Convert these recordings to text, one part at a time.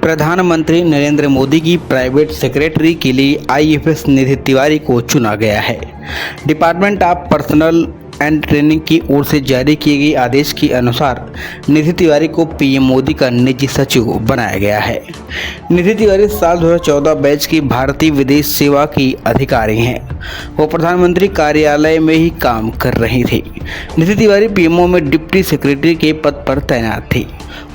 प्रधानमंत्री नरेंद्र मोदी की private secretary के लिए आईएफएस निधि तिवारी को चुना गया है। Department of personal and training की ओर से जारी किए गए आदेश के अनुसार निधि तिवारी को पीएम मोदी का निजी सचिव बनाया गया है। निधि तिवारी साल 2014 बैच की भारतीय विदेश सेवा की अधिकारी हैं। वो प्रधानमंत्री कार्यालय में ही काम कर रही थी। निधि तिवारी पीएमओ में डिप्टी सेक्रेटरी के पद पर तैनात थी।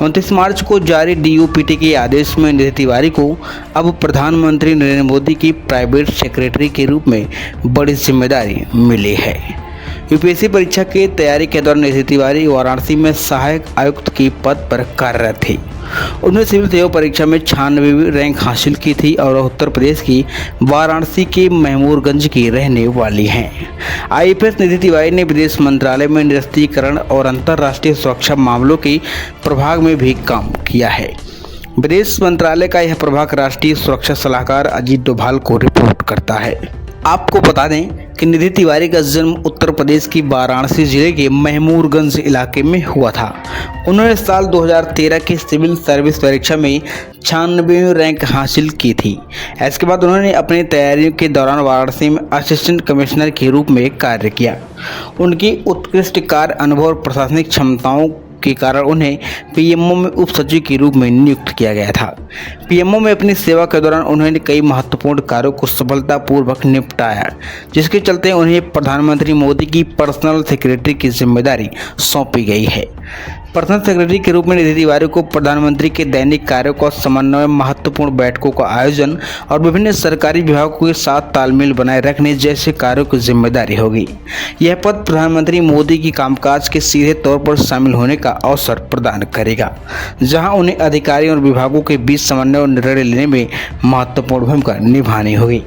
29 मार्च को जारी डीओपीटी के आदेश में निधि तिवारी को अब प्रधानमंत्री नरेंद्र मोदी की प्राइवेट सेक्रेटरी के रूप में बड़ी जिम्मेदारी मिली है। यूपीएससी परीक्षा की तैयारी के दौरान निधि तिवारी वाराणसी में सहायक आयुक्त के पद पर कार्यरत थी। उन्होंने सिविल सेवा परीक्षा में 96वीं रैंक हासिल की थी और उत्तर प्रदेश की वाराणसी के महमूरगंज की रहने वाली हैं। आईएफएस निधि तिवारी ने विदेश मंत्रालय में निरस्त्रीकरण और अंतर्राष्ट्रीय सुरक्षा मामलों के प्रभाग में भी काम किया है। विदेश मंत्रालय का यह प्रभाग राष्ट्रीय सुरक्षा सलाहकार अजीत डोभाल को रिपोर्ट करता है। आपको बता दें कि निधि तिवारी का जन्म उत्तर प्रदेश की वाराणसी जिले के महमूरगंज इलाके में हुआ था। उन्होंने साल 2013 की सिविल सर्विस परीक्षा में 96वीं रैंक हासिल की थी। इसके बाद उन्होंने अपनी तैयारियों के दौरान वाराणसी में असिस्टेंट कमिश्नर के रूप में कार्य किया। उनकी उत्कृष्ट कार्य अनुभव और प्रशासनिक क्षमताओं के कारण उन्हें पीएमओ में उप सचिव के रूप में नियुक्त किया गया था। पीएमओ में अपनी सेवा के दौरान उन्होंने कई महत्वपूर्ण कार्यों को सफलतापूर्वक निपटाया, जिसके चलते उन्हें प्रधानमंत्री मोदी की पर्सनल सेक्रेटरी की जिम्मेदारी सौंपी गई है। पर्सनल सेक्रेटरी के रूप में निधि तिवारी को प्रधानमंत्री के दैनिक कार्यों का समन्वय, महत्वपूर्ण बैठकों का आयोजन और विभिन्न सरकारी विभागों के साथ तालमेल बनाए रखने जैसे कार्यों की जिम्मेदारी होगी। यह पद प्रधानमंत्री मोदी की कामकाज के सीधे तौर पर शामिल होने का अवसर प्रदान करेगा, जहां उन्हें अधिकारियों और विभागों के बीच समन्वय और निर्णय लेने में महत्वपूर्ण भूमिका निभानी होगी।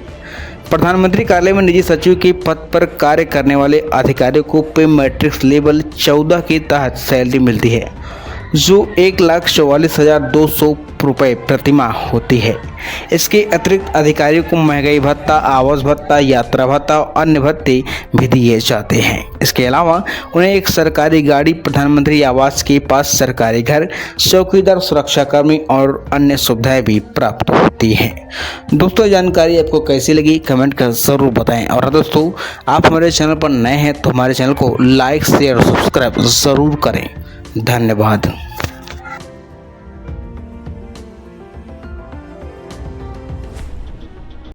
प्रधानमंत्री कार्यालय में निजी सचिव के पद पर कार्य करने वाले अधिकारियों को पे मैट्रिक्स लेवल 14 के तहत सैलरी मिलती है, जो 1,44,200 रुपये प्रतिमाह होती है। इसके अतिरिक्त अधिकारियों को महंगाई भत्ता, आवास भत्ता, यात्रा भत्ता और अन्य भत्ते भी दिए जाते हैं। इसके अलावा उन्हें एक सरकारी गाड़ी, प्रधानमंत्री आवास के पास सरकारी घर, चौकीदार, सुरक्षाकर्मी और अन्य सुविधाएं भी प्राप्त होती हैं। दोस्तों, जानकारी आपको कैसी लगी कमेंट कर ज़रूर बताएं। और दोस्तों, आप हमारे चैनल पर नए हैं तो हमारे चैनल को लाइक, शेयर और सब्सक्राइब ज़रूर करें। धन्यवाद।